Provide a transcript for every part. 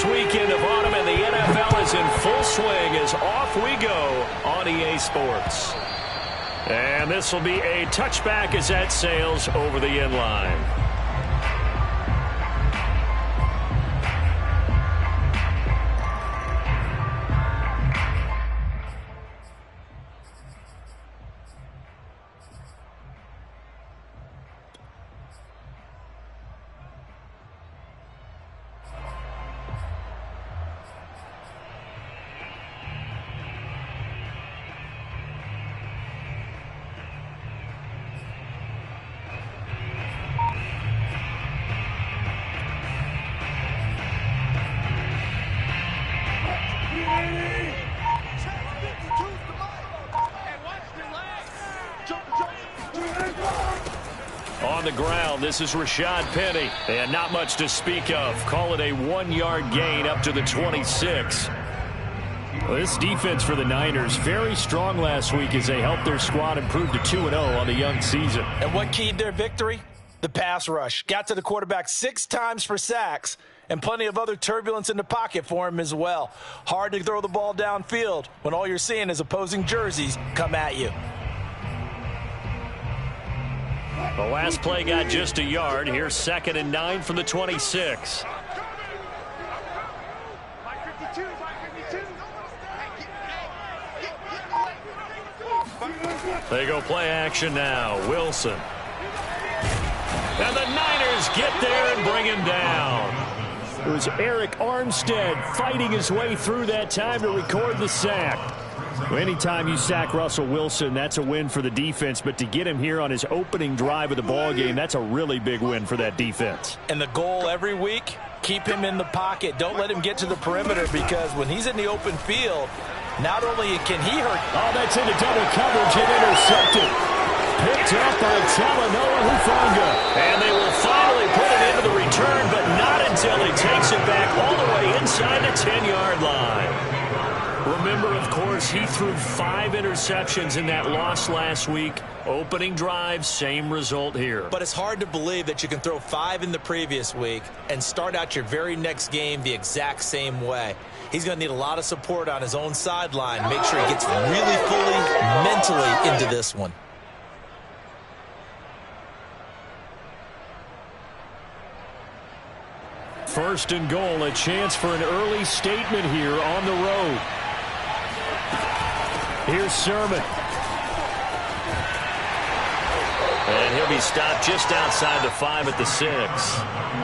First weekend of autumn and the NFL is in full swing as off we go on EA Sports. And this will be a touchback as that sails over the end line. On the ground, this is Rashad Penny, and not much to speak of. Call it a 1-yard gain up to the 26. Well, this defense for the Niners, very strong last week as they helped their squad improve to 2-0 on the young season. And what keyed their victory? The pass rush. Got to the quarterback 6 times for sacks, and plenty of other turbulence in the pocket for him as well. Hard to throw the ball downfield when all you're seeing is opposing jerseys come at you. The last play got just a yard. Here's 2nd and 9 from the 26. They go play action now. Wilson. And the Niners get there and bring him down. It was Eric Armstead fighting his way through that time to record the sack. Anytime you sack Russell Wilson, that's a win for the defense. But to get him here on his opening drive of the ballgame, that's a really big win for that defense. And the goal every week, keep him in the pocket. Don't let him get to the perimeter, because when he's in the open field, not only can he hurt. Oh, that's into double coverage and intercepted. Picked up by Talanoa Hufanga. And they will finally put it into the return, but not until he takes it back all the way inside the 10-yard line. Remember, of course, he threw 5 interceptions in that loss last week. Opening drive, same result here. But it's hard to believe that you can throw 5 in the previous week and start out your very next game the exact same way. He's going to need a lot of support on his own sideline. Make sure he gets really fully mentally into this one. First and goal, a chance for an early statement here on the road. Here's Sermon. And he'll be stopped just outside the 5 at the 6.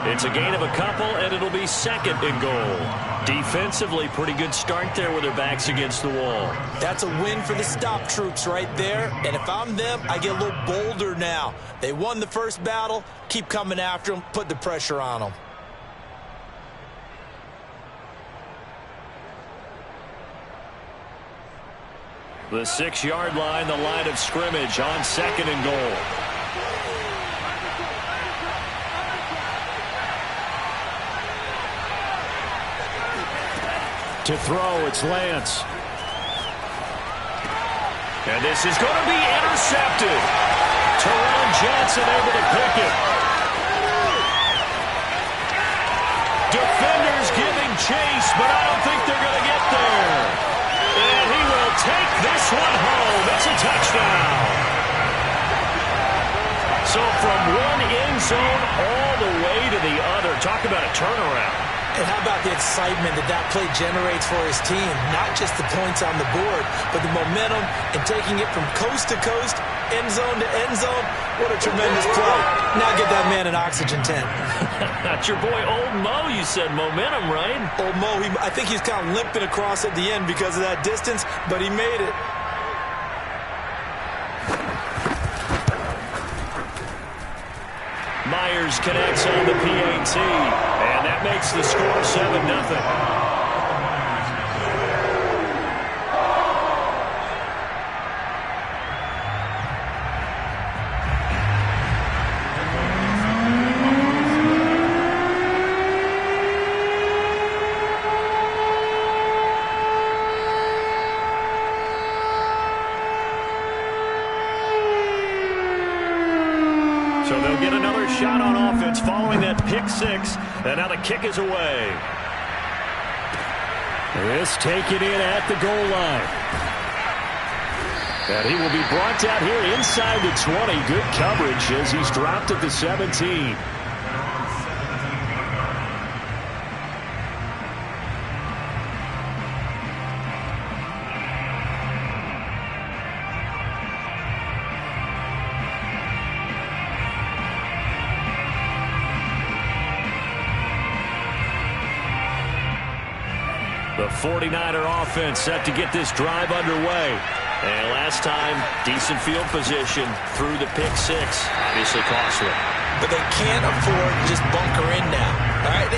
It's a gain of a couple, and it'll be 2nd and goal. Defensively, pretty good start there with their backs against the wall. That's a win for the stop troops right there. And if I'm them, I get a little bolder now. They won the first battle. Keep coming after them. Put the pressure on them. The 6-yard line, the line of scrimmage on 2nd and goal. To throw, it's Lance. And this is going to be intercepted. Terrell Johnson able to pick it. Defenders giving chase, but I don't think they're going to get there. And he will take this one home. It's a touchdown. So from one end zone all the way to the other. Talk about a turnaround. And how about the excitement that that play generates for his team? Not just the points on the board, but the momentum and taking it from coast to coast, end zone to end zone. What a tremendous play. Now get that man an oxygen tent. That's your boy Old Mo. You said momentum, right? Old Mo, I think he's kind of limping across at the end because of that distance, but he made it. Myers connects on the PAT, and that makes the score 7-0. So they'll get another shot on offense following that pick 6, and now the kick is away. This taken in at the goal line. And he will be brought down here inside the 20. Good coverage as he's dropped at the 17. The 49er offense set to get this drive underway. And last time, decent field position through the pick six. Obviously costly. But they can't afford to just bunker in now. All right,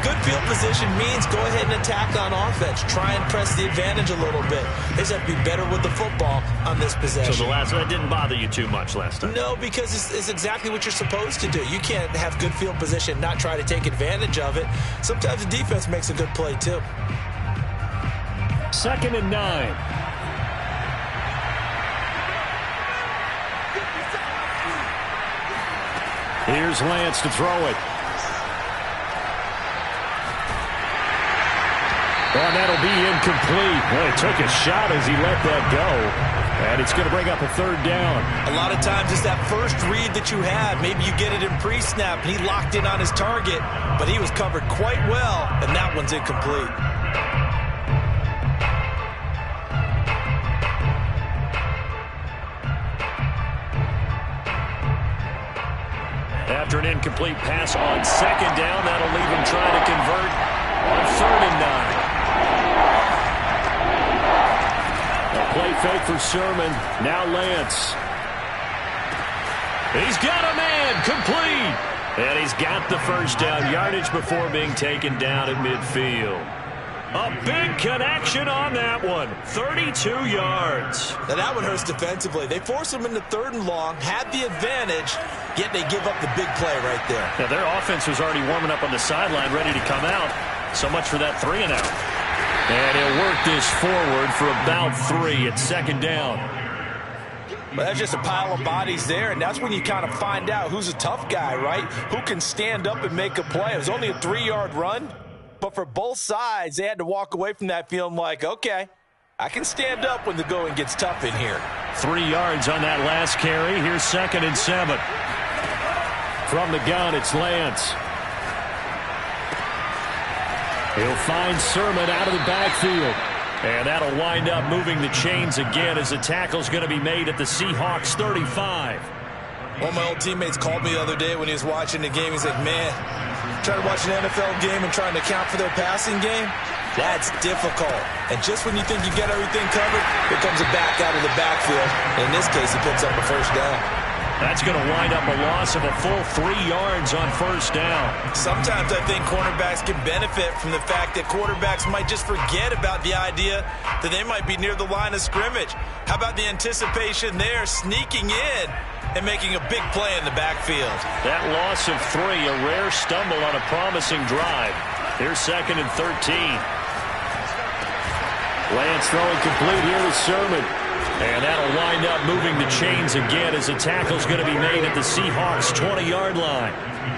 good field position means go ahead and attack on offense. Try and press the advantage a little bit. They just have to be better with the football on this possession. So the last one didn't bother you too much last time? No, because it's exactly what you're supposed to do. You can't have good field position, not try to take advantage of it. Sometimes the defense makes a good play, too. 2nd and 9. Here's Lance to throw it. Oh, and that'll be incomplete. Well, he took a shot as he let that go. And it's going to bring up a 3rd down. A lot of times it's that first read that you have. Maybe you get it in pre-snap, and he locked in on his target, but he was covered quite well, and that one's incomplete. After an incomplete pass on 2nd down, that'll leave him trying to convert on 3rd and 9. A play fake for Sermon. Now Lance. He's got a man. Complete. And he's got the 1st down yardage before being taken down at midfield. A big connection on that one. 32 yards. Now that one hurts defensively. They forced him into 3rd and long, had the advantage, yet they give up the big play right there. Now their offense was already warming up on the sideline, ready to come out. So much for that 3 and out. And he'll work this forward for about 3 at 2nd down. But that's just a pile of bodies there, and that's when you kind of find out who's a tough guy, right? Who can stand up and make a play. It was only a 3-yard run. But for both sides, they had to walk away from that feeling like, okay, I can stand up when the going gets tough in here. 3 yards on that last carry. Here's 2nd and 7. From the gun, it's Lance. He'll find Sermon out of the backfield. And that'll wind up moving the chains again as the tackle's going to be made at the Seahawks 35. One of my old teammates called me the other day when he was watching the game. He's like, man, trying to watch an NFL game and trying to account for their passing game, that's difficult. And just when you think you get everything covered, here comes a back out of the backfield. In this case, he picks up a 1st down. That's going to wind up a loss of a full 3 yards on 1st down. Sometimes I think cornerbacks can benefit from the fact that quarterbacks might just forget about the idea that they might be near the line of scrimmage. How about the anticipation there, sneaking in and making a big play in the backfield? That loss of 3, a rare stumble on a promising drive. Here's 2nd and 13. Lance throwing complete here with Sermon. And that'll wind up moving the chains again as the tackle's going to be made at the Seahawks 20-yard line.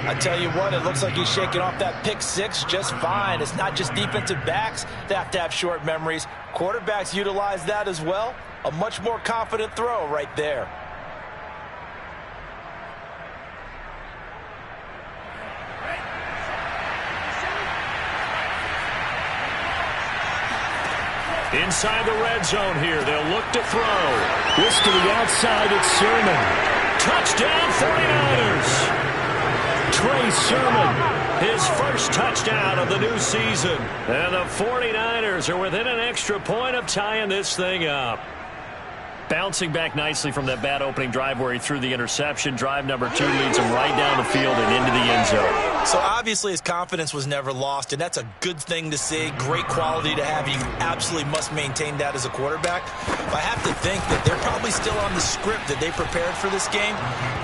I tell you what, it looks like he's shaking off that pick 6 just fine. It's not just defensive backs that have to have short memories. Quarterbacks utilize that as well. A much more confident throw right there. Inside the red zone here, they'll look to throw. This to the outside, it's Sermon. Touchdown 49ers. Trey Sermon, his 1st touchdown of the new season. And the 49ers are within an extra point of tying this thing up. Bouncing back nicely from that bad opening drive where he threw the interception. Drive number 2 leads him right down the field and into the end zone. So obviously his confidence was never lost, and that's a good thing to see. Great quality to have. You absolutely must maintain that as a quarterback. But I have to think that they're probably still on the script that they prepared for this game.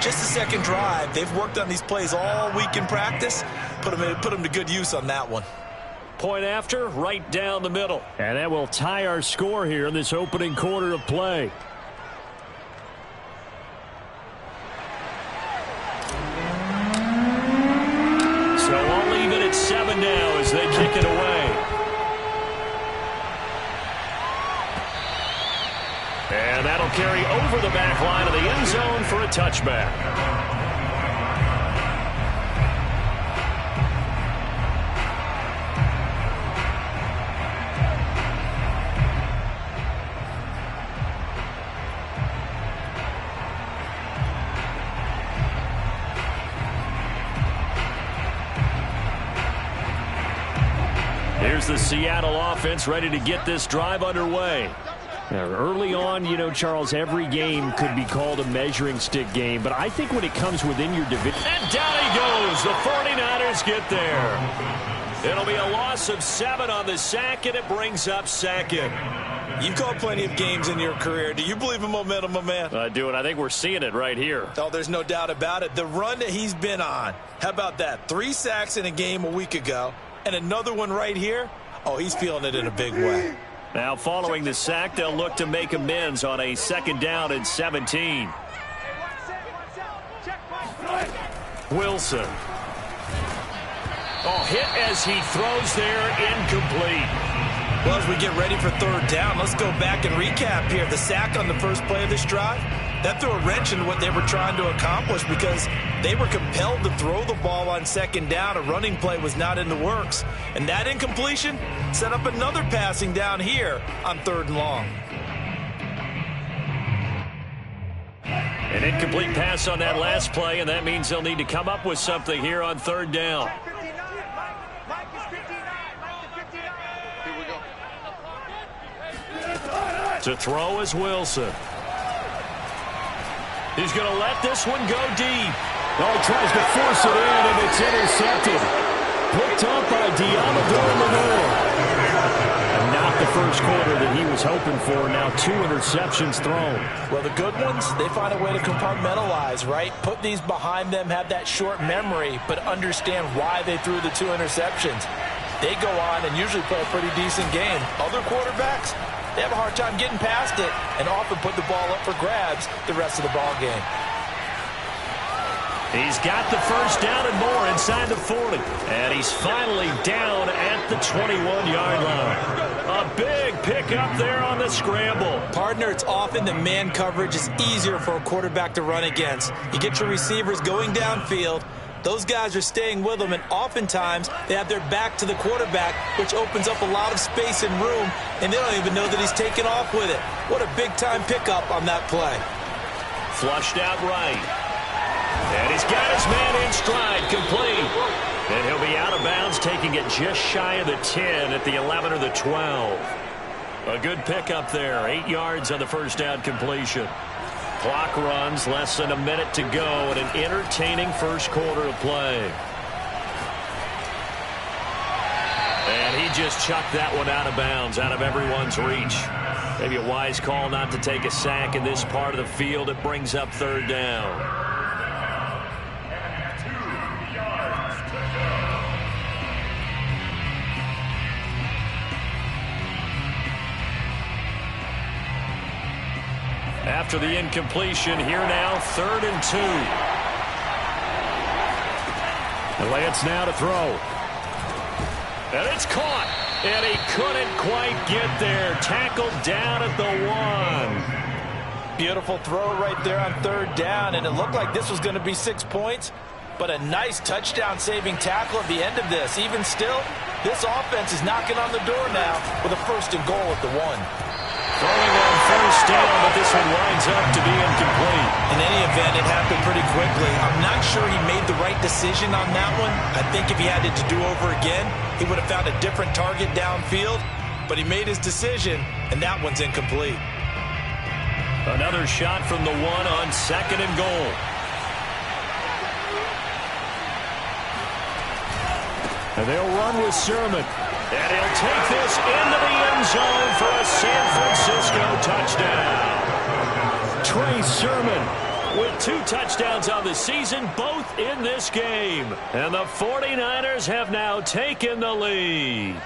Just the 2nd drive. They've worked on these plays all week in practice. Put them to good use on that one. Point after, right down the middle. And that will tie our score here in this opening quarter of play. So I'll leave it at 7 now as they kick it away. carry over the back line of the end zone for a touchback. Here's the Seattle offense ready to get this drive underway. Now, early on, you know, Charles, every game could be called a measuring stick game, but I think when it comes within your division... And down he goes. The 49ers get there. It'll be a loss of 7 on the sack, and it brings up second. You've called plenty of games in your career. Do you believe in momentum, my man? I do, and I think we're seeing it right here. Oh, there's no doubt about it. The run that he's been on. How about that? 3 sacks in a game a week ago, and another one right here. Oh, he's feeling it in a big way. Now, following the sack, they'll look to make amends on a 2nd down and 17. Wilson. Oh, hit as he throws there, incomplete. Well, as we get ready for 3rd down, let's go back and recap here. The sack on the first play of this drive, that threw a wrench into what they were trying to accomplish because they were compelled to throw the ball on 2nd down. A running play was not in the works. And that incompletion set up another passing down here on 3rd and long. An incomplete pass on that last play, and that means they'll need to come up with something here on 3rd down. To throw is Wilson. He's going to let this one go deep. Oh, he tries to force it in, and it's intercepted. Picked up by Diamador Lenore. And not the first quarter that he was hoping for. Now 2 interceptions thrown. Well, the good ones, they find a way to compartmentalize, right? Put these behind them, have that short memory, but understand why they threw the 2 interceptions. They go on and usually play a pretty decent game. Other quarterbacks, they have a hard time getting past it and often put the ball up for grabs the rest of the ball game. He's got the first down and more inside the 40. And he's finally down at the 21-yard line. A big pickup there on the scramble. Partner, it's often the man coverage is easier for a quarterback to run against. You get your receivers going downfield. Those guys are staying with them, and oftentimes they have their back to the quarterback, which opens up a lot of space and room, and they don't even know that he's taken off with it. What a big-time pickup on that play. Flushed out right. And he's got his man in stride, complete. And he'll be out of bounds, taking it just shy of the 10 at the 11 or the 12. A good pickup there, 8 yards on the first down completion. Clock runs, less than a minute to go, and an entertaining first quarter of play. And he just chucked that one out of bounds, out of everyone's reach. Maybe a wise call not to take a sack in this part of the field. It brings up 3rd down. After the incompletion, here now, 3rd and 2. The Lance now to throw. And it's caught. And he couldn't quite get there. Tackled down at the 1. Beautiful throw right there on 3rd down, and it looked like this was going to be 6 points, but a nice touchdown-saving tackle at the end of this. Even still, this offense is knocking on the door now with a 1st and goal at the 1. Throwing on 1st down, but this one winds up to be incomplete. In any event, it happened pretty quickly. I'm not sure he made the right decision on that one. I think if he had it to do over again, he would have found a different target downfield, but he made his decision, and that one's incomplete. Another shot from the 1 on 2nd and goal. And they'll run with Sermon. And he'll take this into the end zone for a San Francisco touchdown. Trey Sermon with 2 touchdowns on the season, both in this game. And the 49ers have now taken the lead.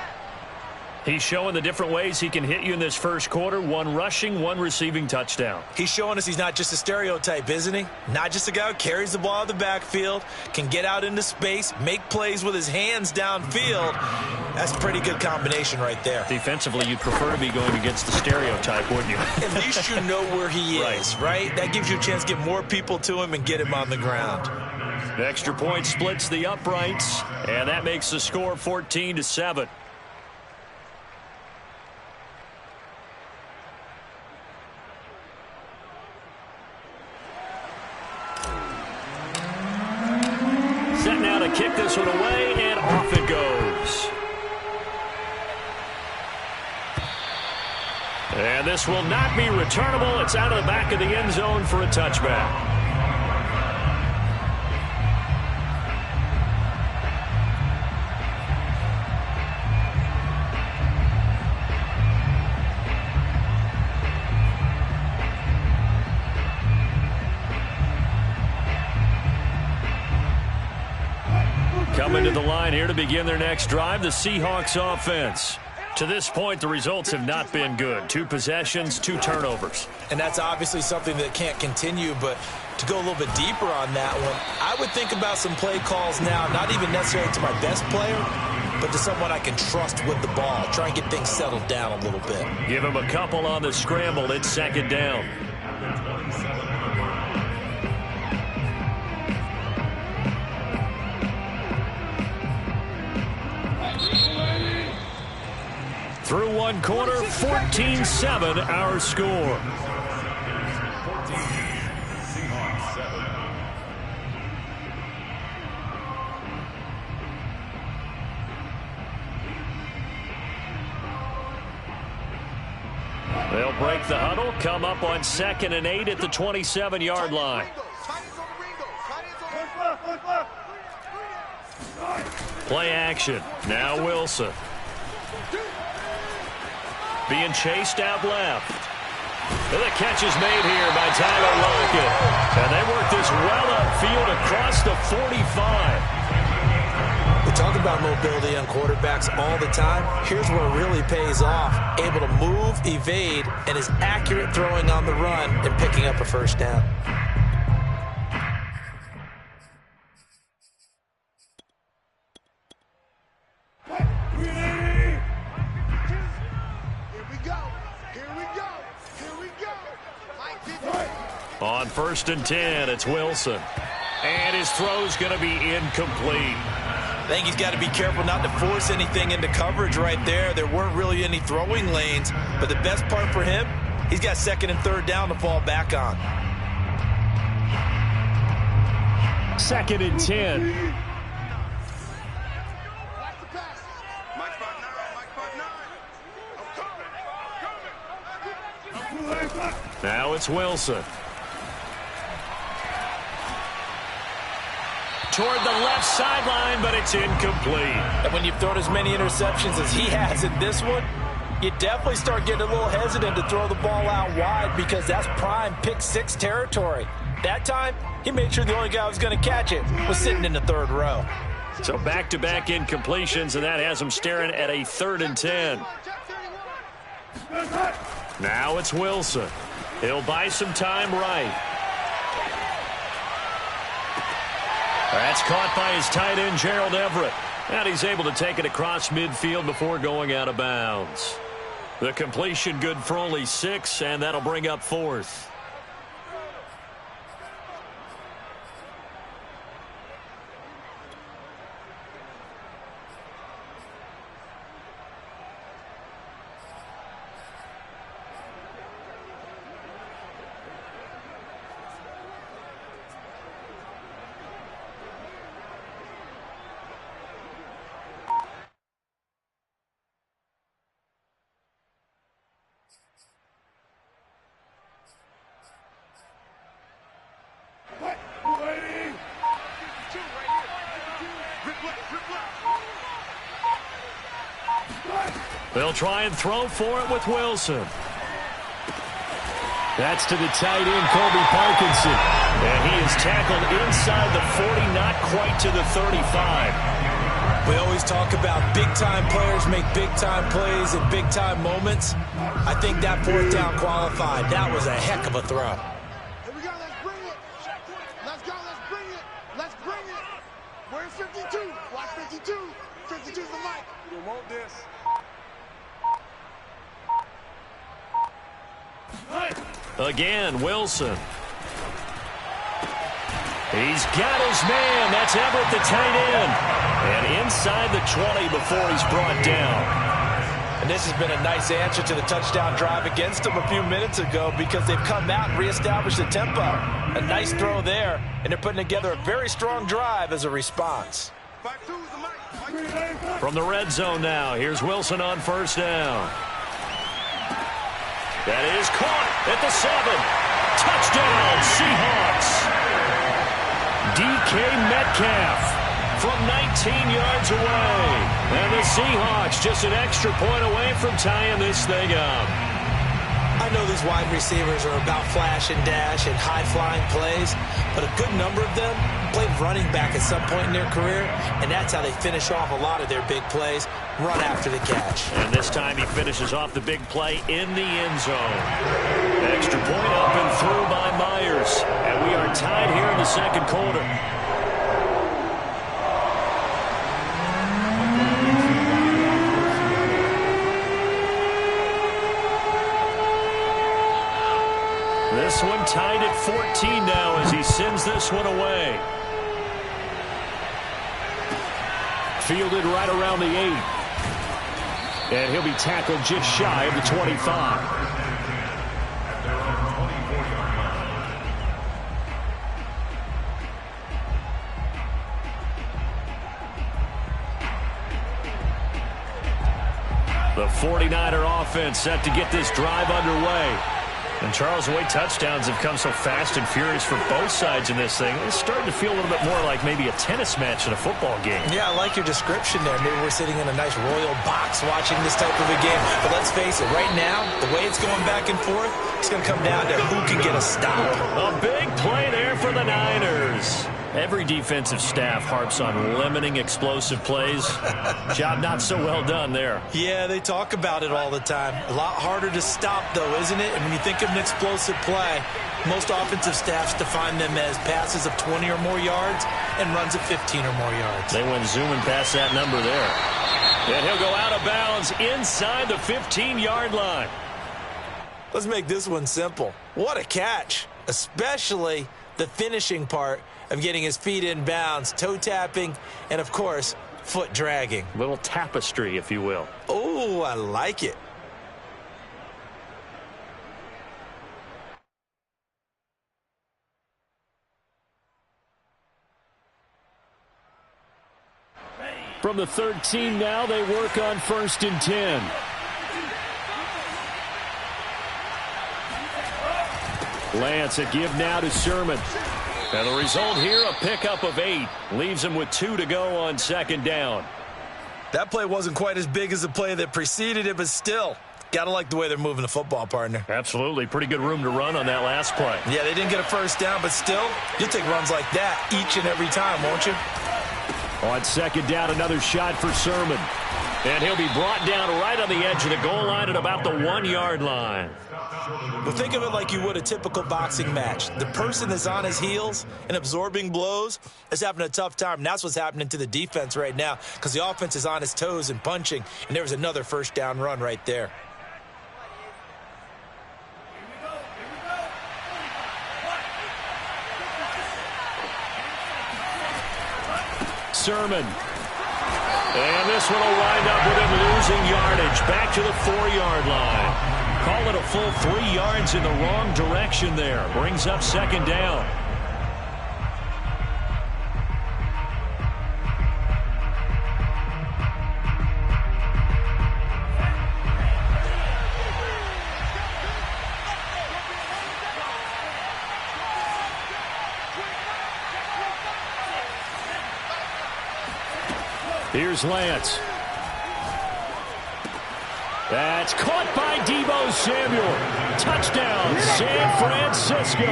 He's showing the different ways he can hit you in this first quarter. One rushing, one receiving touchdown. He's showing us he's not just a stereotype, isn't he? Not just a guy who carries the ball out of the backfield, can get out into space, make plays with his hands downfield. That's a pretty good combination right there. Defensively, you'd prefer to be going against the stereotype, wouldn't you? At least you know where he is, right? That gives you a chance to get more people to him and get him on the ground. The extra point splits the uprights, and that makes the score 14-7. Set now to kick this one away, and off it goes. And this will not be returnable. It's out of the back of the end zone for a touchback. Coming to the line here to begin their next drive, the Seahawks offense. To this point, the results have not been good. 2 possessions, 2 turnovers. And that's obviously something that can't continue, but to go a little bit deeper on that one, I would think about some play calls now, not even necessarily to my best player, but to someone I can trust with the ball. Try and get things settled down a little bit. Give him a couple on the scramble. It's second down. Through one quarter, 14-7 our score. They'll break the huddle, come up on 2nd and 8 at the 27-yard line. Play action. Now Wilson. Being chased out left. And the catch is made here by Tyler Lockett. And they work this well upfield across the 45. We talk about mobility on quarterbacks all the time. Here's where it really pays off. Able to move, evade, and is accurate throwing on the run and picking up a first down. On 1st and 10, it's Wilson. And his throw's going to be incomplete. I think he's got to be careful not to force anything into coverage right there. There weren't really any throwing lanes, but the best part for him, he's got 2nd and 3rd down to fall back on. 2nd and 10. Now it's Wilson. Toward the left sideline, but it's incomplete. And when you've thrown as many interceptions as he has in this one, you definitely start getting a little hesitant to throw the ball out wide because that's prime pick 6 territory. That time, he made sure the only guy who was going to catch it was sitting in the 3rd row. So back-to-back incompletions, and that has him staring at a 3rd and 10. Now it's Wilson. He'll buy some time right. That's caught by his tight end, Gerald Everett. And he's able to take it across midfield before going out of bounds. The completion good for only 6, and that'll bring up 4th. They'll try and throw for it with Wilson. That's to the tight end, Colby Parkinson. And he is tackled inside the 40, not quite to the 35. We always talk about big-time players make big-time plays in big-time moments. I think that fourth down qualified. That was a heck of a throw. Here we go, let's bring it. Let's go, let's bring it. Let's bring it. Where's 52? Watch 52. 52's the mic. You want this. Again, Wilson. He's got his man. That's Everett, the tight end. And inside the 20 before he's brought down. And this has been a nice answer to the touchdown drive against them a few minutes ago because they've come out and reestablished the tempo. A nice throw there, and they're putting together a very strong drive as a response. From the red zone now, here's Wilson on first down. That is caught at the 7. Touchdown, Seahawks. DK Metcalf from 19 yards away. And the Seahawks just an extra point away from tying this thing up. I know these wide receivers are about flash and dash and high-flying plays, but a good number of them played running back at some point in their career, and that's how they finish off a lot of their big plays, run after the catch. And this time he finishes off the big play in the end zone. Extra point up and through by Myers. And we are tied here in the second quarter. This one tied at 14 now as he sends this one away. Fielded right around the 8. And he'll be tackled just shy of the 25. The 49er offense set to get this drive underway. And, Charles, the way touchdowns have come so fast and furious for both sides in this thing, it's starting to feel a little bit more like maybe a tennis match in a football game. Yeah, I like your description there. Maybe we're sitting in a nice royal box watching this type of a game. But let's face it, right now, the way it's going back and forth, it's going to come down to who can get a stop. A big play there for the Niners. Every defensive staff harps on limiting explosive plays. Job not so well done there. Yeah, they talk about it all the time. A lot harder to stop, though, isn't it? And when you think of an explosive play, most offensive staffs define them as passes of 20 or more yards and runs of 15 or more yards. They went zooming past that number there. And he'll go out of bounds inside the 15-yard line. Let's make this one simple. What a catch, especially the finishing part of getting his feet in bounds, toe tapping, and, of course, foot dragging. Little tapestry, if you will. Oh, I like it. From the 13 now, they work on 1st and 10. Lance a give now to Sermon. And the result here, a pickup of 8. Leaves him with 2 to go on 2nd down. That play wasn't quite as big as the play that preceded it, but still, got to like the way they're moving the football, partner. Absolutely. Pretty good room to run on that last play. Yeah, they didn't get a first down, but still, you'll take runs like that each and every time, won't you? On 2nd down, another shot for Sermon. And he'll be brought down right on the edge of the goal line at about the 1-yard line. Well, think of it like you would a typical boxing match. The person that's on his heels and absorbing blows is having a tough time. And that's what's happening to the defense right now because the offense is on his toes and punching. And there was another first down run right there. Sermon. And this one will wind up with him losing yardage back to the 4-yard line. Call it a full 3 yards in the wrong direction there. Brings up 2nd down. Here's Lance. That's caught by Deebo Samuel. Touchdown, San Francisco.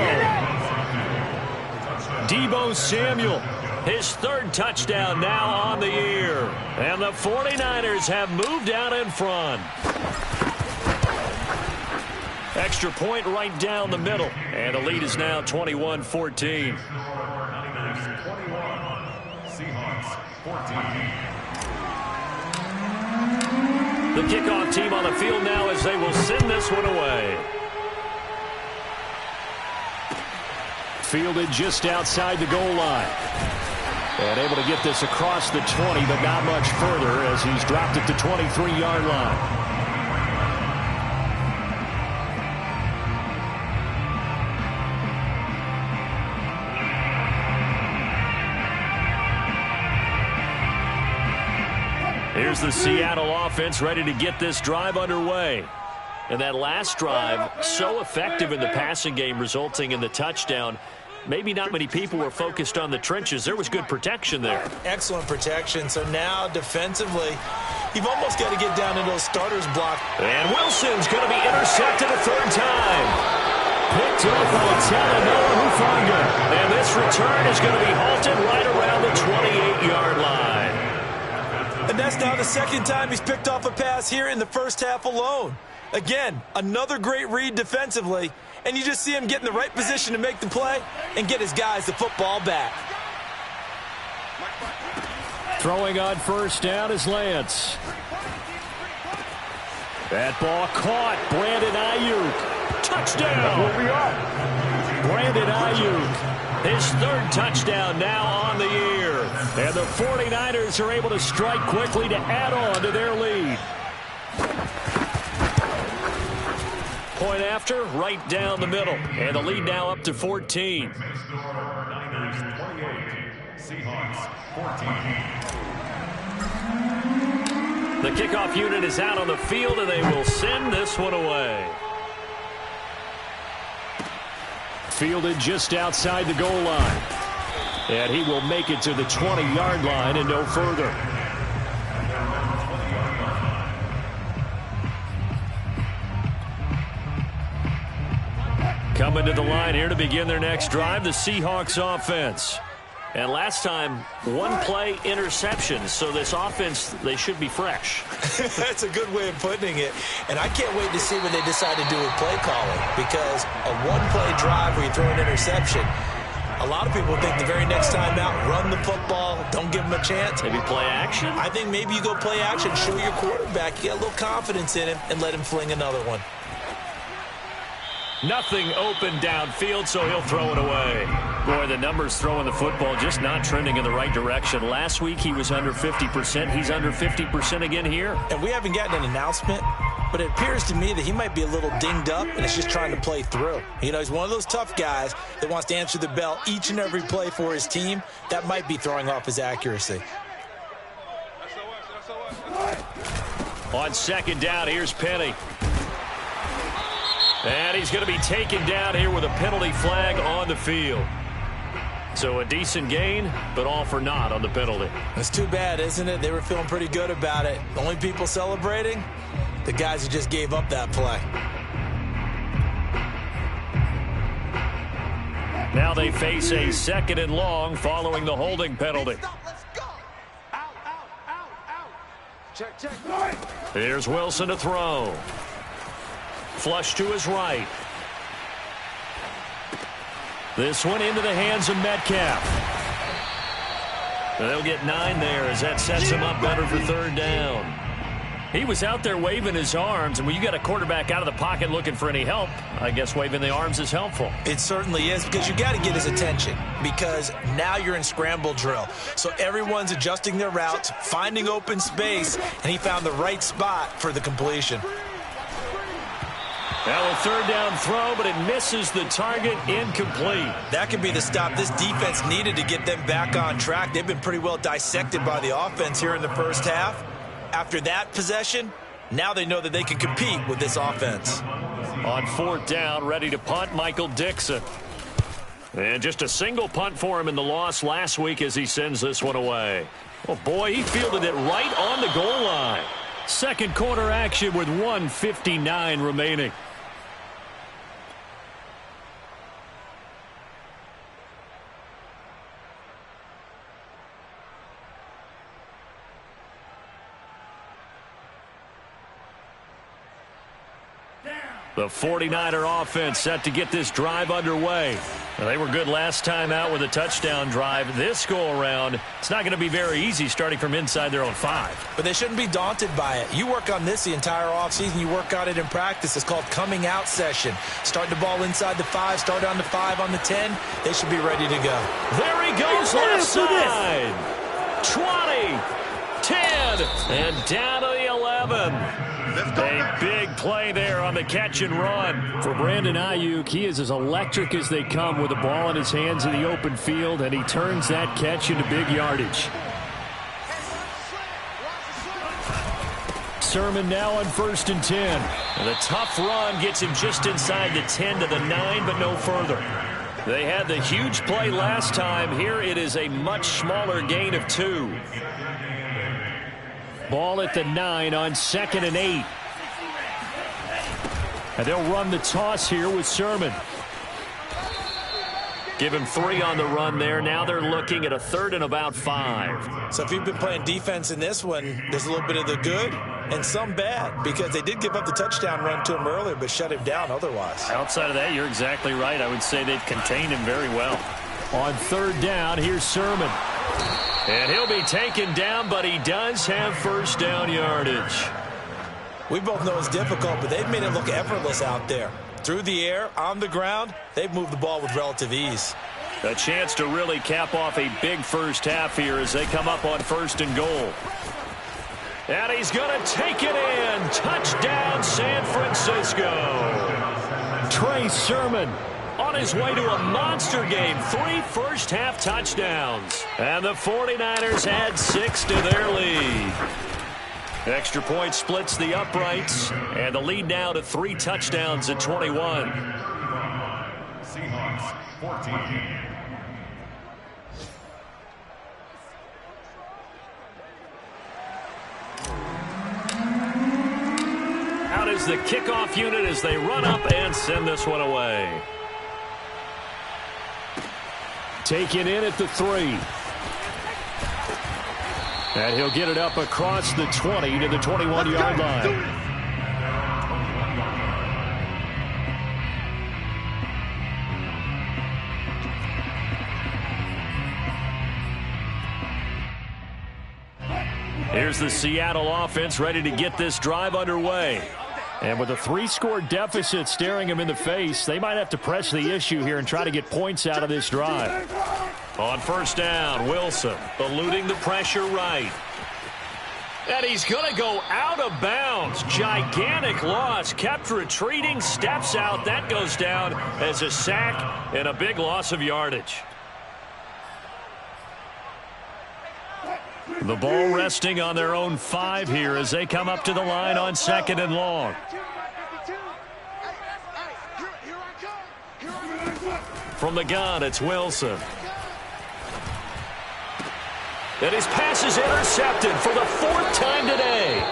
Deebo Samuel His third touchdown now on the year. And the 49ers have moved out in front. Extra point right down the middle. And the lead is now 21-14. 21, Seahawks 14. The kickoff team on the field now as they will send this one away. Fielded just outside the goal line. And able to get this across the 20, but not much further as he's dropped it to 23-yard line. Here's the Seattle offense ready to get this drive underway. And that last drive, so effective in the passing game, resulting in the touchdown. Maybe not many people were focused on the trenches. There was good protection there. Excellent protection. So now defensively, you've almost got to get down into those starters block. And Wilson's going to be intercepted a third time. Picked up by Talanoa Hufanga. And this return is going to be halted right around the 28-yard line. And that's now the second time he's picked off a pass here in the first half alone. Again, another great read defensively, and you just see him get in the right position to make the play and get his guys the football back. Throwing on first down is Lance. That ball caught. Brandon Ayuk. Touchdown. Brandon Ayuk. His third touchdown now on the year. And the 49ers are able to strike quickly to add on to their lead. Point after, right down the middle. And the lead now up to 14. Niners 28, Seahawks 14. The kickoff unit is out on the field, and they will send this one away. Fielded just outside the goal line. And he will make it to the 20-yard line and no further. Coming to the line here to begin their next drive, the Seahawks offense. And last time, one play interception. So this offense, they should be fresh. That's a good way of putting it. And I can't wait to see what they decide to do with play calling, because a one-play drive where you throw an interception, a lot of people think the very next time out, run the football, don't give them a chance. Maybe play action? I think maybe you go play action, show your quarterback, you get a little confidence in him, and let him fling another one. Nothing open downfield, so he'll throw it away. Boy, the numbers throwing the football just not trending in the right direction. Last week he was under 50%. He's under 50% again here. And we haven't gotten an announcement, but it appears to me that he might be a little dinged up and is just trying to play through. You know, he's one of those tough guys that wants to answer the bell each and every play for his team. That might be throwing off his accuracy. On second down, here's Penny. And he's going to be taken down here with a penalty flag on the field. So a decent gain, but all for naught on the penalty. That's too bad, isn't it? They were feeling pretty good about it. The only people celebrating, the guys who just gave up that play. Now they face a second and long following the holding penalty. Let's go. Out, out, out, out. Check, check. Here's Wilson to throw. Flush to his right. This one into the hands of Metcalf. They'll get 9 there as that sets him up better for third down. He was out there waving his arms, and when you got a quarterback out of the pocket looking for any help, I guess waving the arms is helpful. It certainly is, because you got to get his attention, because now you're in scramble drill. So everyone's adjusting their routes, finding open space, and he found the right spot for the completion. Now a third down throw, but it misses the target, incomplete. That could be the stop this defense needed to get them back on track. They've been pretty well dissected by the offense here in the first half. After that possession, now they know that they can compete with this offense. On fourth down, ready to punt, Michael Dixon. And just a single punt for him in the loss last week as he sends this one away. Oh, boy, he fielded it right on the goal line. Second quarter action with 1:59 remaining. The 49er offense set to get this drive underway. Well, they were good last time out with a touchdown drive. This go-around, it's not going to be very easy starting from inside their own 5. But they shouldn't be daunted by it. You work on this the entire offseason. You work on it in practice. It's called coming out session. Start the ball inside the 5, start on the 5, on the 10. They should be ready to go. There he goes left side. 20, 10, and down to the 11. A big play there on the catch and run. For Brandon Ayuk, he is as electric as they come with the ball in his hands in the open field, and he turns that catch into big yardage. Sermon now on 1st and 10. And the tough run gets him just inside the 10 to the 9, but no further. They had the huge play last time. Here it is a much smaller gain of 2. Ball at the 9 on 2nd and 8. And they'll run the toss here with Sermon. Give him 3 on the run there. Now they're looking at a 3rd and about 5. So if you've been playing defense in this one, there's a little bit of the good and some bad, because they did give up the touchdown run to him earlier but shut him down otherwise. Outside of that, you're exactly right. I would say they've contained him very well. On 3rd down, here's Sermon. And he'll be taken down, but he does have 1st down yardage. We both know it's difficult, but they've made it look effortless out there. Through the air, on the ground, they've moved the ball with relative ease. A chance to really cap off a big first half here as they come up on 1st and goal. And he's going to take it in. Touchdown, San Francisco. Trey Sermon on his way to a monster game. 3 first-half touchdowns. And the 49ers add 6 to their lead. Extra point splits the uprights, and the lead now to 3 touchdowns at 21. Seahawks 14. Out is the kickoff unit as they run up and send this one away. Taken in at the 3. And he'll get it up across the 20 to the 21-yard line. Here's the Seattle offense ready to get this drive underway. And with a 3-score deficit staring him in the face, they might have to press the issue here and try to get points out of this drive. On 1st down, Wilson eluding the pressure right. And he's going to go out of bounds. Gigantic loss. Kept retreating, steps out. That goes down as a sack and a big loss of yardage. The ball resting on their own 5 here as they come up to the line on 2nd and long. From the gun, it's Wilson. And his pass is intercepted for the 4th time today.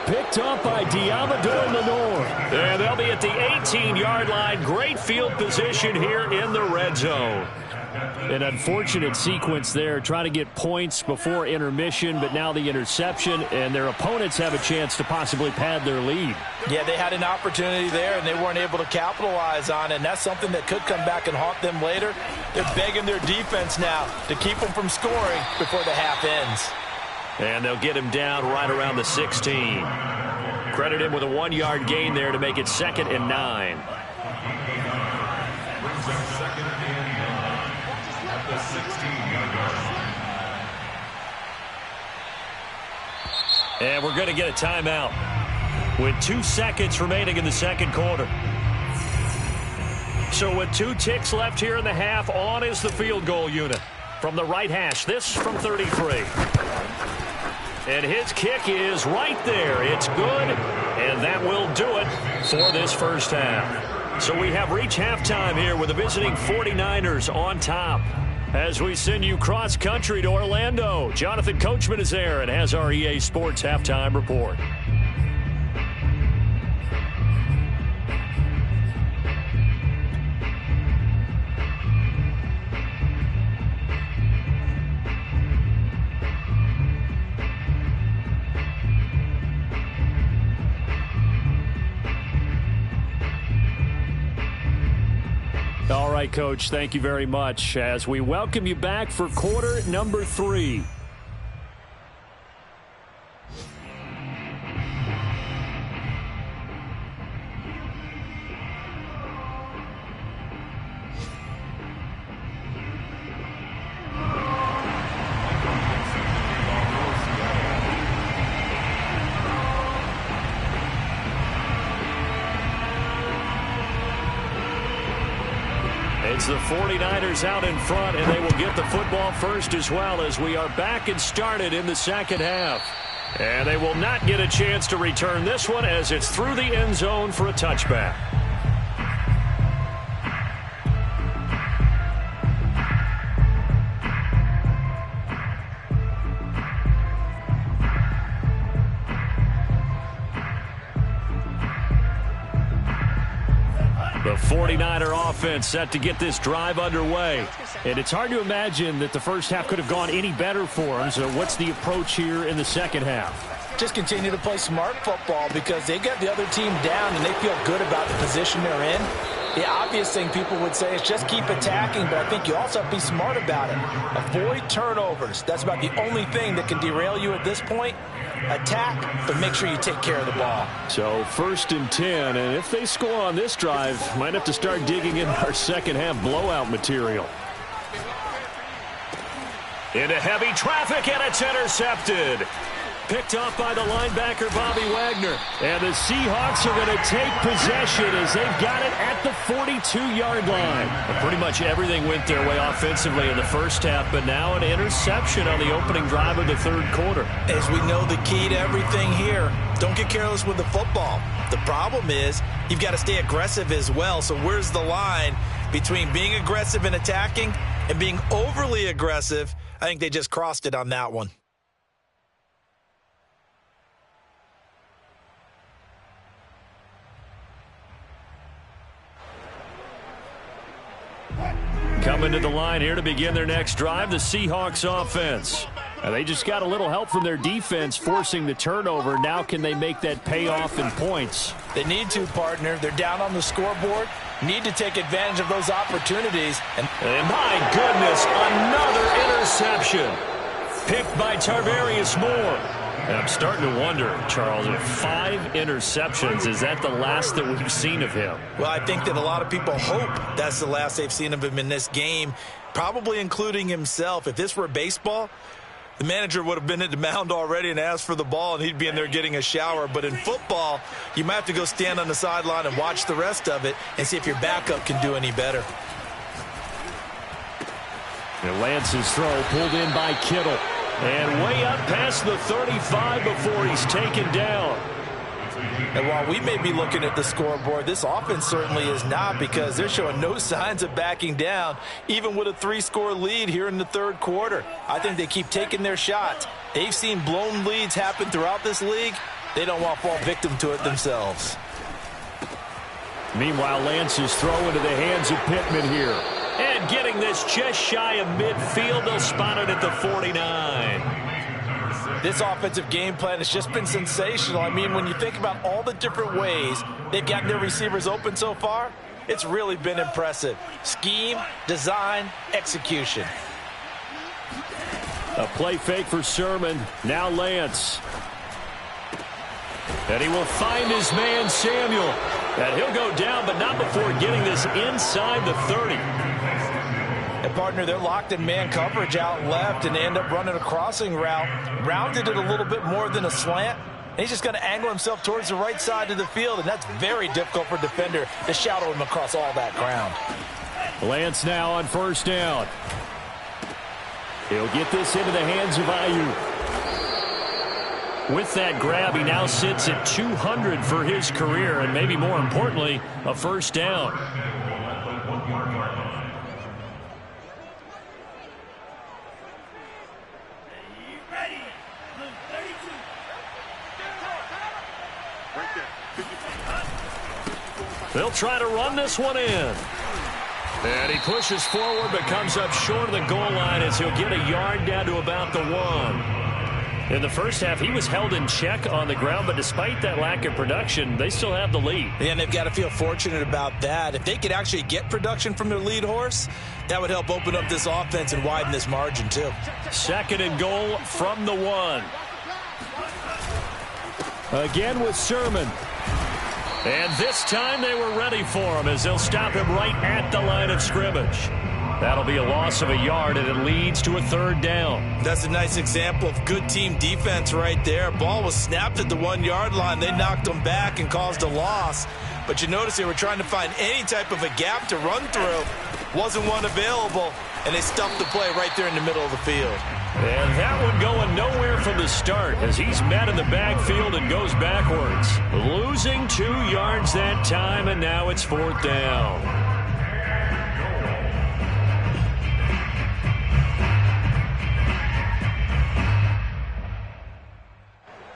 Picked up by Diamador Lenore. And they'll be at the 18-yard line. Great field position here in the red zone. An unfortunate sequence there, trying to get points before intermission, but now the interception, and their opponents have a chance to possibly pad their lead. Yeah, they had an opportunity there, and they weren't able to capitalize on it, and that's something that could come back and haunt them later. They're begging their defense now to keep them from scoring before the half ends. And they'll get him down right around the 16. Credit him with a 1-yard gain there to make it 2nd and 9. Brings up 2nd and 9 at the 16-yard line. And we're going to get a timeout with 2 seconds remaining in the 2nd quarter. So with 2 ticks left here in the half, on is the field goal unit. From the right hash, this from 33. And his kick is right there. It's good, and that will do it for this first half. So we have reached halftime here with the visiting 49ers on top. As we send you cross-country to Orlando, Jonathan Coachman is there and has our EA Sports halftime report. right, Coach. Thank you very much as we welcome you back for quarter number 3. It's the 49ers out in front, and they will get the football first as well as we are back and started in the second half. And they will not get a chance to return this one as it's through the end zone for a touchback. The 49er offense set to get this drive underway. And it's hard to imagine that the first half could have gone any better for them. So what's the approach here in the second half? Just continue to play smart football because they got the other team down and they feel good about the position they're in. The obvious thing people would say is just keep attacking, but I think you also have to be smart about it. Avoid turnovers. That's about the only thing that can derail you at this point. Attack, but make sure you take care of the ball. So 1st and 10, and if they score on this drive, might have to start digging in our second half blowout material. Into heavy traffic, and it's intercepted. Picked off by the linebacker, Bobby Wagner. And the Seahawks are going to take possession as they've got it at the 42-yard line. Well, pretty much everything went their way offensively in the first half, but now an interception on the opening drive of the third quarter. As we know, the key to everything here, don't get careless with the football. The problem is you've got to stay aggressive as well. So where's the line between being aggressive and attacking and being overly aggressive? I think they just crossed it on that one. Coming to the line here to begin their next drive, the Seahawks offense. They just got a little help from their defense forcing the turnover. Now can they make that pay off in points? They need to, partner. They're down on the scoreboard. Need to take advantage of those opportunities. And my goodness, another interception. Picked by Tarvarius Moore. And I'm starting to wonder, Charles, if 5 interceptions, is that the last that we've seen of him? Well, I think that a lot of people hope that's the last they've seen of him in this game, probably including himself. If this were baseball, the manager would have been at the mound already and asked for the ball, and he'd be in there getting a shower. But in football, you might have to go stand on the sideline and watch the rest of it and see if your backup can do any better. And Lance's throw pulled in by Kittle. And way up past the 35 before he's taken down. And while we may be looking at the scoreboard, this offense certainly is not, because they're showing no signs of backing down, even with a 3-score lead here in the third quarter. I think they keep taking their shots. They've seen blown leads happen throughout this league. They don't want to fall victim to it themselves. Meanwhile, Lance's throw into the hands of Pittman here. And getting this just shy of midfield, they'll spot it at the 49. This offensive game plan has just been sensational. I mean, when you think about all the different ways they've gotten their receivers open so far, it's really been impressive. Scheme, design, execution. A play fake for Sermon. Now Lance. And he will find his man, Samuel. And he'll go down, but not before getting this inside the 30. And, partner, they're locked in man coverage out left, and they end up running a crossing route. Rounded it a little bit more than a slant. And he's just going to angle himself towards the right side of the field, and that's very difficult for a defender to shadow him across all that ground. Lance now on first down. He'll get this into the hands of Ayuk. With that grab, he now sits at 200 for his career, and maybe more importantly, a first down. They'll try to run this one in. And he pushes forward but comes up short of the goal line as he'll get a yard down to about the 1. In the first half, he was held in check on the ground, but despite that lack of production, they still have the lead. And they've got to feel fortunate about that. If they could actually get production from their lead horse, that would help open up this offense and widen this margin too. 2nd and goal from the 1. Again with Sermon. And this time they were ready for him as they'll stop him right at the line of scrimmage. That'll be a loss of a yard, and it leads to a 3rd down. That's a nice example of good team defense right there. Ball was snapped at the 1-yard line. They knocked them back and caused a loss. But you notice they were trying to find any type of a gap to run through. Wasn't one available, and they stuffed the play right there in the middle of the field. And that one going nowhere from the start as he's met in the backfield and goes backwards. Losing 2 yards that time, and now it's 4th down.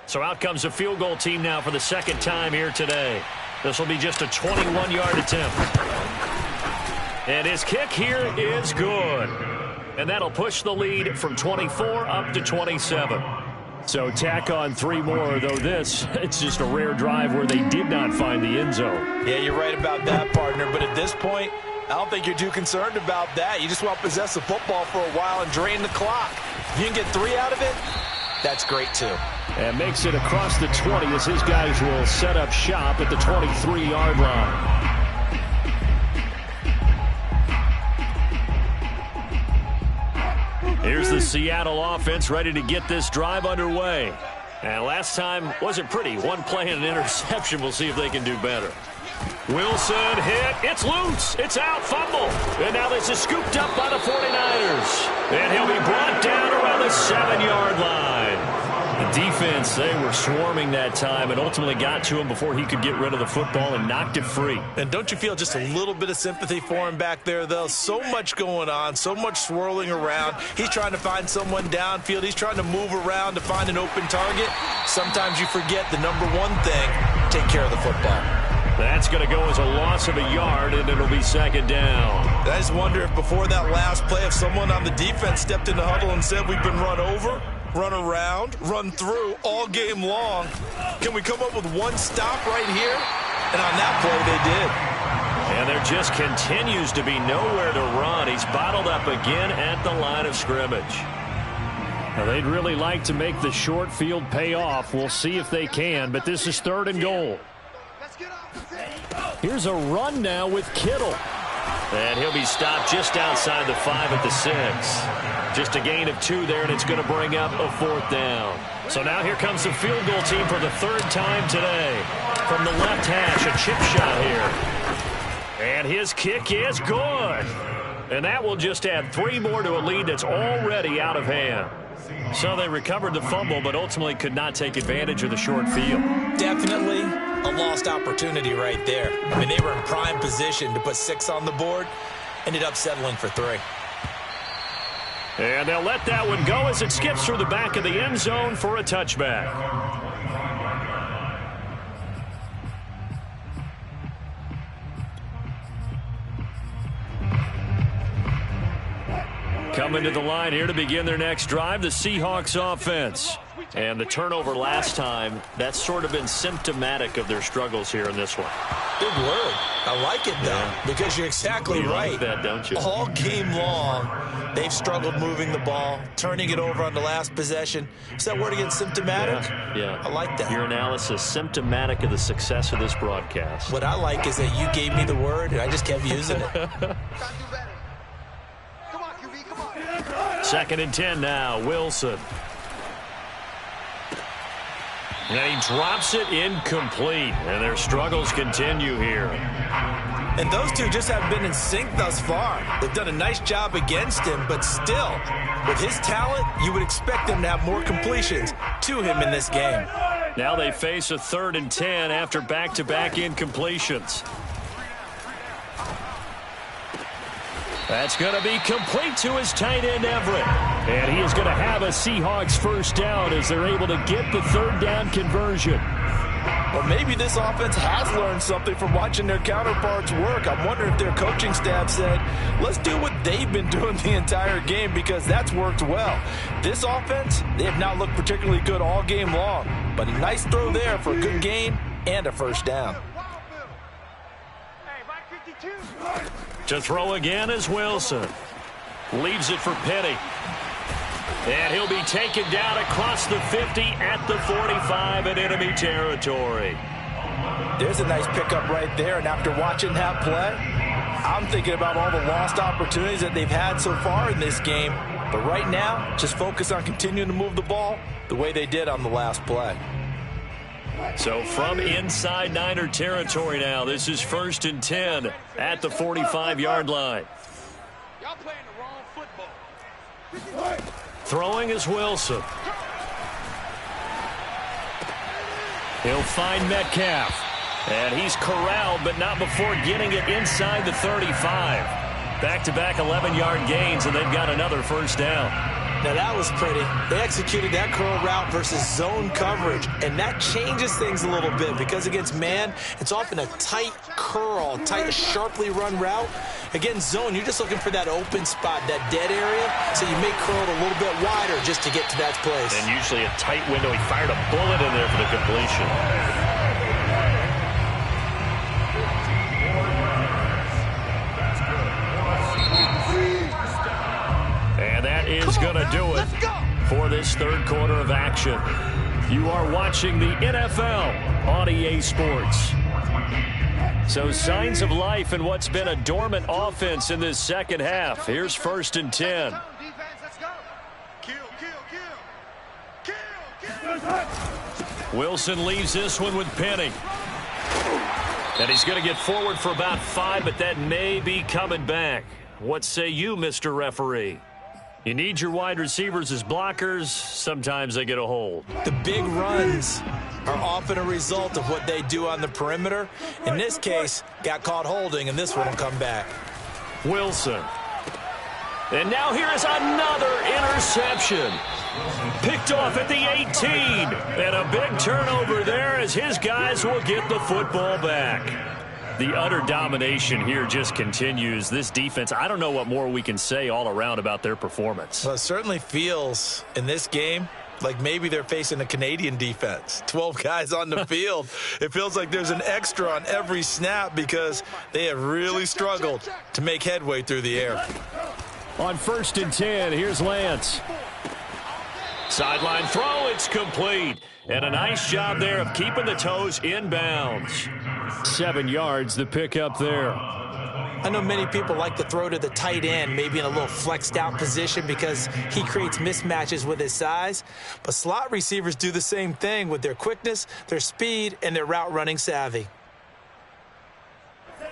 So out comes the field goal team now for the 2nd time here today. This will be just a 21-yard attempt. And his kick here is good. And that'll push the lead from 24 up to 27. So tack on 3 more, though it's just a rare drive where they did not find the end zone. Yeah, you're right about that, partner. But at this point, I don't think you're too concerned about that. You just want to possess the football for a while and drain the clock. If you can get 3 out of it, that's great too. And makes it across the 20 as his guys will set up shop at the 23-yard line. Here's the Seattle offense ready to get this drive underway. And last time wasn't pretty. 1 play and an interception. We'll see if they can do better. Wilson hit. It's loose. It's out. Fumble. And now this is scooped up by the 49ers. And he'll be brought down around the 7-yard line. The defense, they were swarming that time and ultimately got to him before he could get rid of the football and knocked it free. And don't you feel just a little bit of sympathy for him back there, though? So much going on, so much swirling around. He's trying to find someone downfield. He's trying to move around to find an open target. Sometimes you forget the number 1 thing, take care of the football. That's going to go as a loss of a yard, and it'll be 2nd down. I just wonder if before that last play, if someone on the defense stepped in the huddle and said, we've been run over, run around, run through all game long. Can we come up with 1 stop right here? And on that play, they did. And there just continues to be nowhere to run. He's bottled up again at the line of scrimmage. Now, they'd really like to make the short field pay off. We'll see if they can, but this is 3rd and goal. Here's a run now with Kittle. And he'll be stopped just outside the 5 at the 6. Just a gain of 2 there, and it's going to bring up a 4th down. So now here comes the field goal team for the 3rd time today. From the left hash, a chip shot here. And his kick is good. And that will just add 3 more to a lead that's already out of hand. So they recovered the fumble, but ultimately could not take advantage of the short field. Definitely a lost opportunity right there. I mean, they were in prime position to put 6 on the board. Ended up settling for 3. And they'll let that one go as it skips through the back of the end zone for a touchback. Coming to the line here to begin their next drive, the Seahawks offense. And the turnover last time, that's sort of been symptomatic of their struggles here in this one. Big word. I like it, though, because you're exactly right. Like that, don't you? All game long, they've struggled moving the ball, turning it over on the last possession. Is that word again, symptomatic? Yeah. I like that. Your analysis, symptomatic of the success of this broadcast. What I like is that you gave me the word, and I just kept using it. 2nd and 10 now, Wilson. And he drops it incomplete, and their struggles continue here. And those two just haven't been in sync thus far. They've done a nice job against him, but still, with his talent, you would expect them to have more completions to him in this game. Now they face a 3rd and 10 after back-to-back incompletions. That's going to be complete to his tight end, Everett. And he is going to have a Seahawks 1st down as they're able to get the 3rd down conversion. Well, maybe this offense has learned something from watching their counterparts work. I'm wondering if their coaching staff said, let's do what they've been doing the entire game, because that's worked well. This offense, they have not looked particularly good all game long, but a nice throw there for a good gain and a first down. To throw again is Wilson. Leaves it for Penny. And he'll be taken down across the 50 at the 45 in enemy territory. There's a nice pickup right there, and after watching that play, I'm thinking about all the lost opportunities that they've had so far in this game. But right now, just focus on continuing to move the ball the way they did on the last play. So from inside Niner territory now, this is 1st and 10 at the 45-yard line. Y'all playing the wrong football. Throwing is Wilson. He'll find Metcalf. And he's corralled, but not before getting it inside the 35. Back-to-back 11-yard gains, and they've got another first down. Now that was pretty. They executed that curl route versus zone coverage, and that changes things a little bit because against man, it's often a tight curl, tight, sharply run route. Against zone, you're just looking for that open spot, that dead area, so you may curl it a little bit wider just to get to that place. And usually a tight window. He fired a bullet in there for the completion. And that is going to do it for this third quarter of action. You are watching the NFL on EA Sports. So signs of life in what's been a dormant offense in this second half. Here's 1st and 10. Wilson leaves this one with Penny. And he's going to get forward for about 5, but that may be coming back. What say you, Mr. Referee? You need your wide receivers as blockers. Sometimes they get a hold. The big runs are often a result of what they do on the perimeter. In this case, got caught holding, and this one will come back. Wilson. And now here is another interception. Picked off at the 18. And a big turnover there as his guys will get the football back. The utter domination here just continues. This defense, I don't know what more we can say all around about their performance. Well, it certainly feels in this game like maybe they're facing a Canadian defense. 12 guys on the field. It feels like there's an extra on every snap because they have really struggled to make headway through the air. On 1st and 10, here's Lance. Sideline throw, it's complete. And a nice job there of keeping the toes in bounds. 7 yards, the pickup there. I know many people like to throw to the tight end, maybe in a little flexed out position because he creates mismatches with his size. But slot receivers do the same thing with their quickness, their speed, and their route running savvy.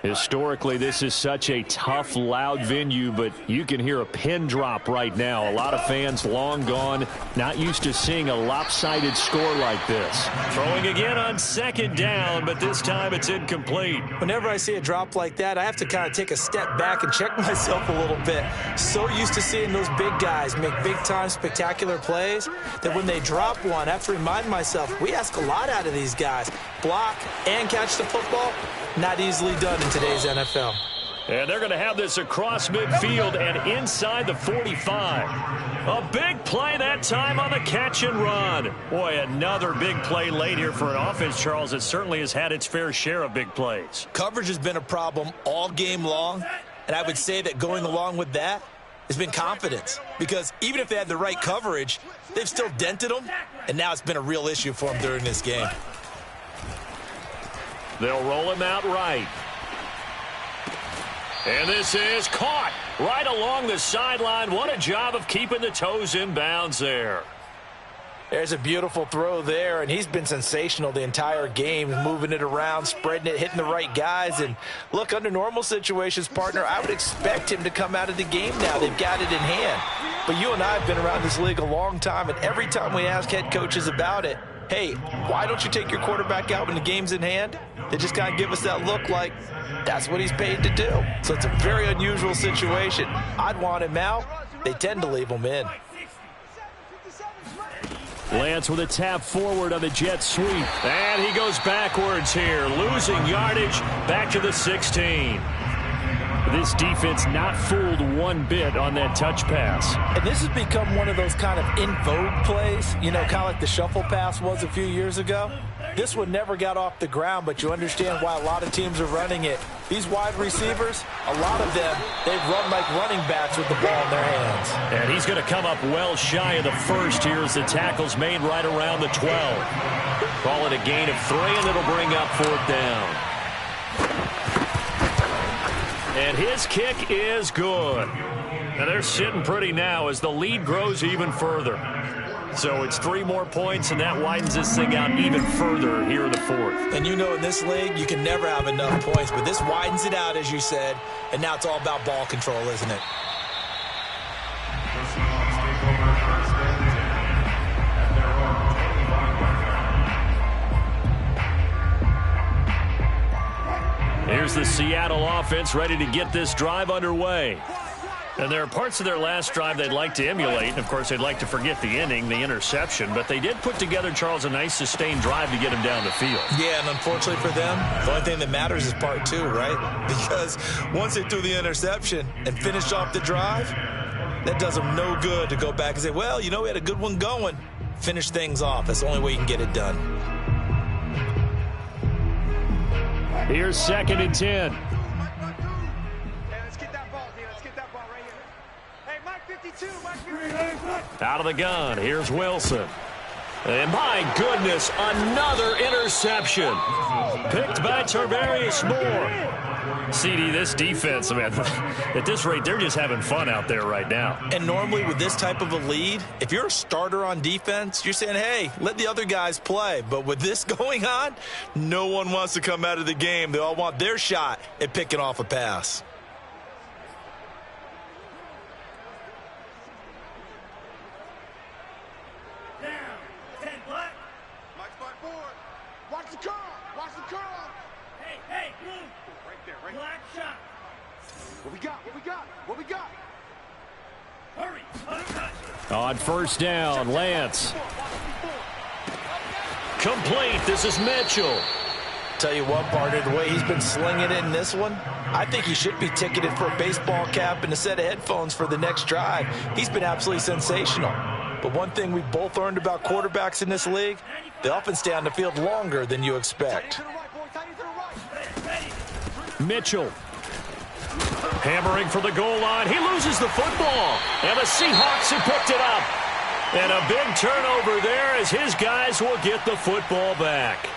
Historically, this is such a tough, loud venue, but you can hear a pin drop right now. A lot of fans long gone, not used to seeing a lopsided score like this. Throwing again on 2nd down, but this time it's incomplete. Whenever I see a drop like that, I have to kind of take a step back and check myself a little bit. So used to seeing those big guys make big-time spectacular plays that when they drop one, I have to remind myself, we ask a lot out of these guys. Block and catch the football, not easily done in today's NFL. And they're going to have this across midfield and inside the 45. A big play that time on the catch and run. Boy, another big play late here for an offense, Charles, that certainly has had its fair share of big plays. Coverage has been a problem all game long, and I would say that going along with that has been confidence. Because even if they had the right coverage, they've still dented them, and now it's been a real issue for them during this game. They'll roll him out right. And this is caught right along the sideline. What a job of keeping the toes in bounds there. There's a beautiful throw there, and he's been sensational the entire game, moving it around, spreading it, hitting the right guys. And look, under normal situations, partner, I would expect him to come out of the game now. They've got it in hand. But you and I have been around this league a long time, and every time we ask head coaches about it, hey, why don't you take your quarterback out when the game's in hand? They just kind of give us that look like that's what he's paid to do. So it's a very unusual situation. I'd want him out. They tend to leave him in. Lance with a tap forward on the jet sweep. And he goes backwards here, losing yardage back to the 16. This defense not fooled one bit on that touch pass. And this has become one of those kind of in vogue plays, you know, kind of like the shuffle pass was a few years ago. This one never got off the ground, but you understand why a lot of teams are running it. These wide receivers, a lot of them, they run like running backs with the ball in their hands. And he's going to come up well shy of the first here as the tackle's made right around the 12. Call it a gain of 3, and it'll bring up 4th down. And his kick is good. And they're sitting pretty now as the lead grows even further. So it's 3 more points, and that widens this thing out even further here in the 4th. And you know in this league, you can never have enough points, but this widens it out, as you said, and now it's all about ball control, isn't it? Here's the Seattle offense ready to get this drive underway. And there are parts of their last drive they'd like to emulate. And, of course, they'd like to forget the inning, the interception. But they did put together, Charles, a nice sustained drive to get him down the field. Yeah, and unfortunately for them, the only thing that matters is part 2, right? Because once they threw the interception and finished off the drive, that does them no good to go back and say, well, you know, we had a good one going. Finish things off. That's the only way you can get it done. Here's 2nd and 10. Out of the gun, here's Wilson. And my goodness, another interception. Picked by Tarvarius Moore. CD, this defense, man, at this rate, they're just having fun out there right now. And normally with this type of a lead, if you're a starter on defense, you're saying, hey, let the other guys play. But with this going on, no one wants to come out of the game. They all want their shot at picking off a pass. What we got? Hurry. On 1st down, Lance. Complete. This is Mitchell. Tell you what, partner, the way he's been slinging it in this one, I think he should be ticketed for a baseball cap and a set of headphones for the next drive. He's been absolutely sensational. But one thing we both learned about quarterbacks in this league, they often stay on the field longer than you expect. Mitchell. Hammering for the goal line. He loses the football. And the Seahawks have picked it up. And a big turnover there as his guys will get the football back.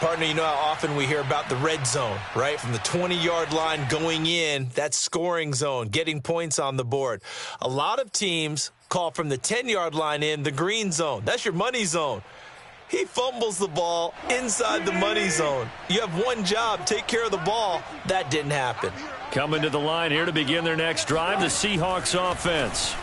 Partner, you know how often we hear about the red zone, right? From the 20-yard line going in, that scoring zone, getting points on the board. A lot of teams call from the 10-yard line in the green zone. That's your money zone. He fumbles the ball inside the money zone. You have one job, take care of the ball. That didn't happen. Coming to the line here to begin their next drive, the Seahawks offense.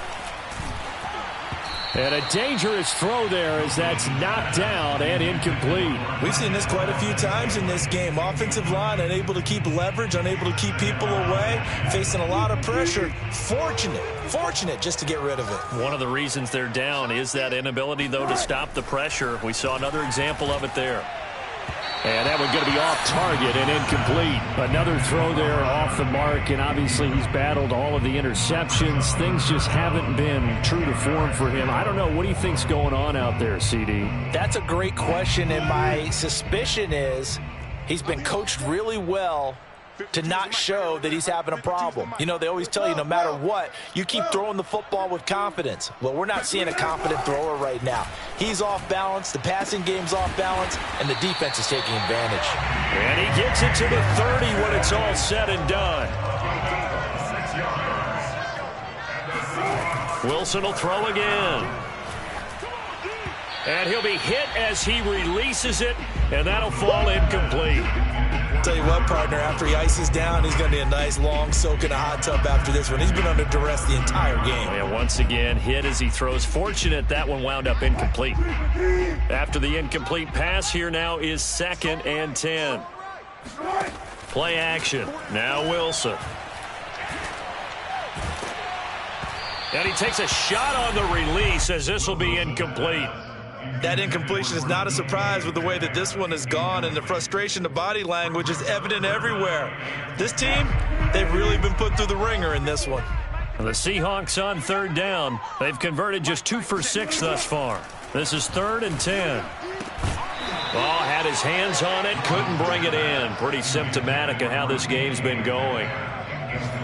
And a dangerous throw there as that's knocked down and incomplete. We've seen this quite a few times in this game. Offensive line unable to keep leverage, unable to keep people away, facing a lot of pressure. Fortunate just to get rid of it. One of the reasons they're down is that inability, though, to stop the pressure. We saw another example of it there. And that one's going to be off target and incomplete. Another throw there off the mark, and obviously he's battled all of the interceptions. Things just haven't been true to form for him. I don't know. What do you think's going on out there, CD? That's a great question, and my suspicion is he's been coached really well to not show that he's having a problem. You know, they always tell you no matter what, you keep throwing the football with confidence. Well, we're not seeing a confident thrower right now. He's off balance, the passing game's off balance, and the defense is taking advantage. And he gets it to the 30 when it's all said and done. Wilson will throw again. And he'll be hit as he releases it, and that'll fall incomplete. Tell you what, partner, after he ices down, he's going to be a nice long soak in a hot tub after this one. He's been under duress the entire game. And once again, hit as he throws. Fortunate that one wound up incomplete. After the incomplete pass, here now is 2nd and 10. Play action. Now Wilson. And he takes a shot on the release as this will be incomplete. That incompletion is not a surprise with the way that this one has gone, and the frustration, the body language is evident everywhere. This team, they've really been put through the ringer in this one. The Seahawks on third down. They've converted just 2 for 6 thus far. This is 3rd and 10. Ball had his hands on it, couldn't bring it in. Pretty symptomatic of how this game's been going.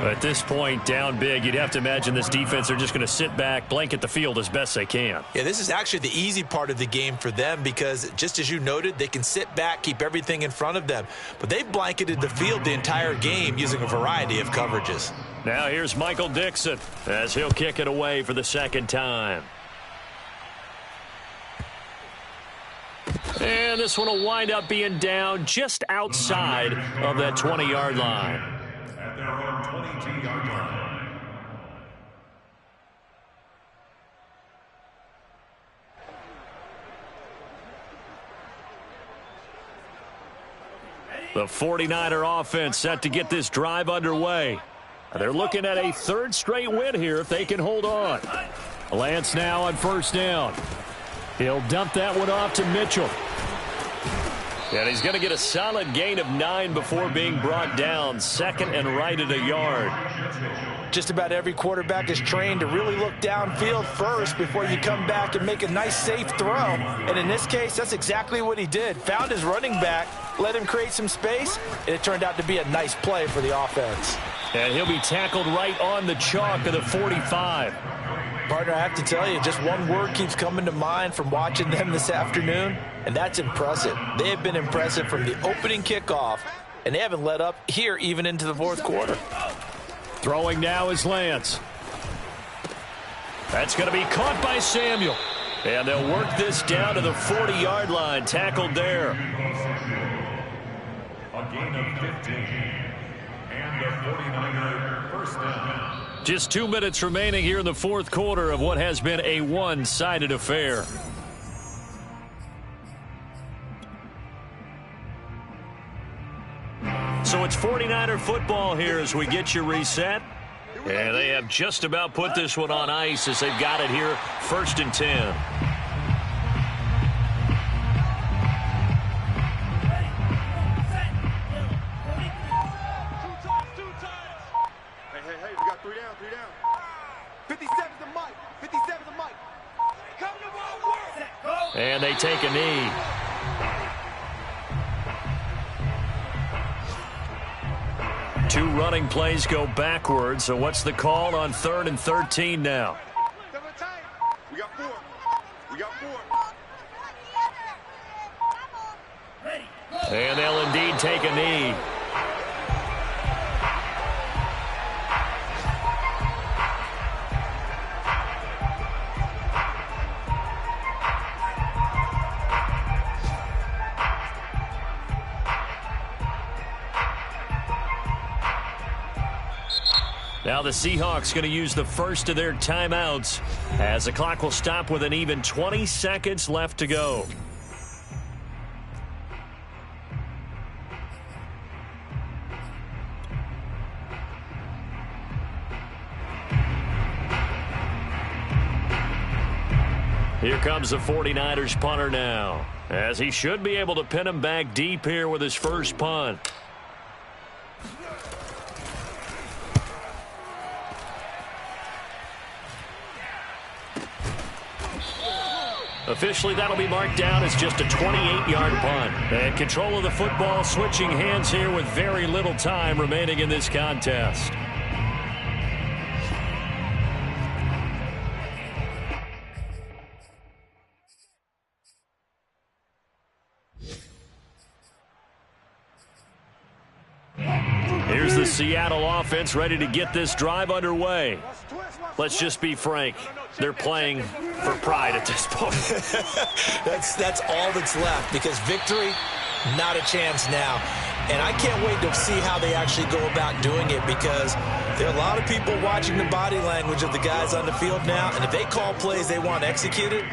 At this point, down big, you'd have to imagine this defense are just going to sit back, blanket the field as best they can. Yeah, this is actually the easy part of the game for them because, just as you noted, they can sit back, keep everything in front of them. But they've blanketed the field the entire game using a variety of coverages. Now here's Michael Dixon as he'll kick it away for the second time. And this one will wind up being down just outside of that 20-yard line. At their own 22-yard line. The 49er offense set to get this drive underway. They're looking at a 3rd straight win here if they can hold on. Lance now on 1st down. He'll dump that one off to Mitchell. And he's going to get a solid gain of 9 before being brought down. 2nd and right at a yard. Just about every quarterback is trained to really look downfield first before you come back and make a nice, safe throw. And in this case, that's exactly what he did. Found his running back, let him create some space, and it turned out to be a nice play for the offense. And he'll be tackled right on the chalk of the 45. Partner, I have to tell you, just one word keeps coming to mind from watching them this afternoon, and that's impressive. They have been impressive from the opening kickoff, and they haven't let up here even into the 4th quarter. Throwing now is Lance. That's going to be caught by Samuel. And they'll work this down to the 40-yard line. Tackled there. A gain of 15. And the 49er first down. Just 2 minutes remaining here in the 4th quarter of what has been a one-sided affair. So it's 49er football here as we get you reset. And they have just about put this one on ice as they've got it here, 1st and 10. Hey, we got 3 down, 3 down. 57's the mic, 57's the mic. Come to my work. And they take a knee. Two running plays go backwards, so what's the call on 3rd and 13 now? We got 4. We got 4. And they'll indeed take a knee. Now the Seahawks going to use the first of their timeouts as the clock will stop with an even 20 seconds left to go. Here comes the 49ers punter now, as he should be able to pin him back deep here with his first punt. Officially, that'll be marked down as just a 28-yard punt. And control of the football switching hands here with very little time remaining in this contest. Here's the Seattle offense ready to get this drive underway. Let's just be frank. They're playing for pride at this point. That's all that's left, because victory, not a chance now. And I can't wait to see how they actually go about doing it, because there are a lot of people watching the body language of the guys on the field now, and if they call plays they want executed,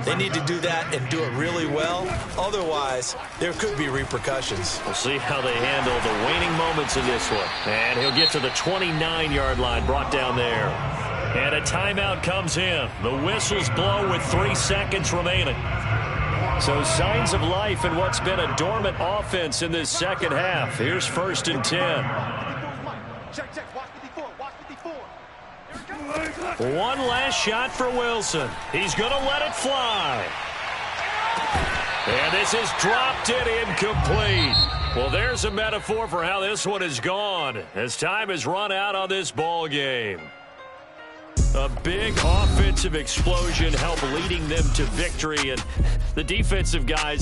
they need to do that and do it really well. Otherwise, there could be repercussions. We'll see how they handle the waning moments in this one. And he'll get to the 29-yard line, brought down there. And a timeout comes in. The whistles blow with 3 seconds remaining. So signs of life in what's been a dormant offense in this second half. Here's 1st and 10. One last shot for Wilson. He's going to let it fly. And this is dropped it incomplete. Well, there's a metaphor for how this one is gone as time has run out on this ball game. A big offensive explosion helped leading them to victory, and the defensive guys